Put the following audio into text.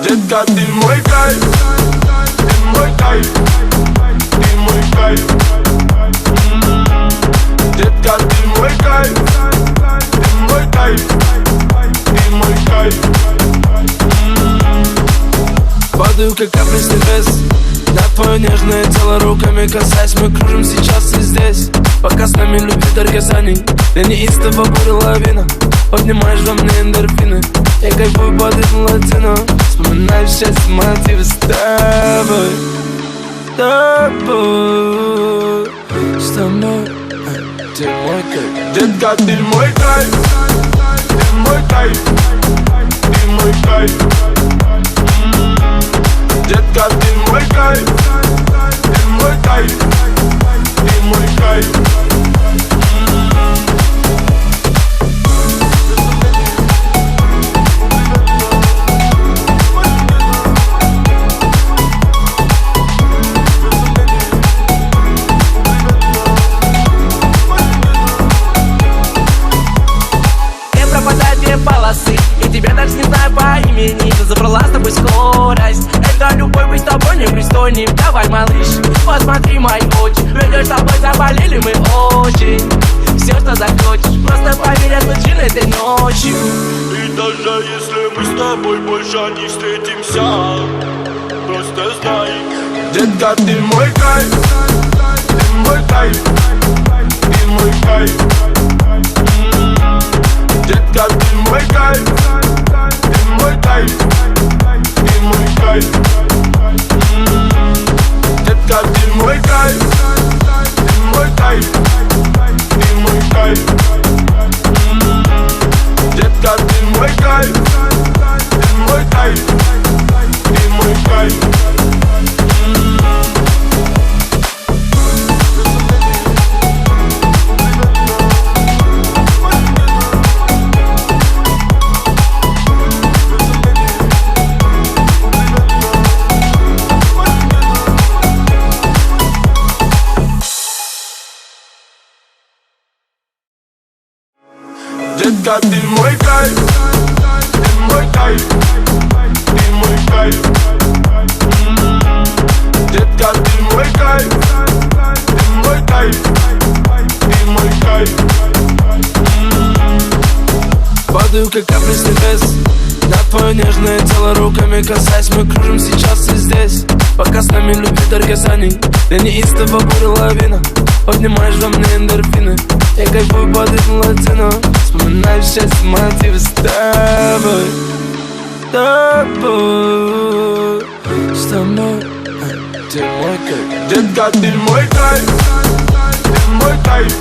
Детка, ты мой кайф, ты мой кайф, ты мой кайф. Детка, ты мой кайф, ты мой кайф, ты мой кайф. Падаю, как капли с небес на твое нежное тело, руками касаясь. Мы кружим сейчас и здесь, пока с нами любви даргазаний. Для неистого буря лавина, поднимаешь во мне эндорфины. Я кайфую под ритм латино, вспоминаю счастье, мотивы с тобой. С тобой, с тобой, ты мой кайф. Детка, ты мой кайф, ты мой кайф, ты мой кайф. Детка, ты мой кайф, ты мой кайф, ты мой кайф. Я пропадаю две полосы, и тебя даже не знаю по имени. Ты забрала с тобой скорость. Это любовь быть с тобой непристойным. Давай, малыш, посмотри мои очи. Ведешь с тобой, заболели мы очень. Все, что захочешь, просто поверь, отключи этой ночью. И даже если мы с тобой больше не встретимся, просто знай, детка, ты мой кайф, ты мой кайф, ты мой кайф. Детка, ты мой кайф, ты мой кайф, ты мой кайф. Детка, ты мой кайф, ты мой кайф, ты мой кайф. Детка, ты мой кайф, ты мой кайф, ты мой кайф. Детка, ты мой кайф, ты мой кайф, ты мой кайф. Детка, ты мой кайф, ты мой кайф, ты мой кайф. Падаю, как капли с небес на твое нежное тело, руками касаясь. Мы кружим сейчас и здесь, пока с нами любви даргазаний. Для неистого буря лавина, поднимаешь во мне эндорфины. Я кайфую под ритм латино, вспоминаю счастье, мотивы с тобой. С тобой, с тобой, ты мой кайф. Детка, ты мой кайф, ты мой кайф,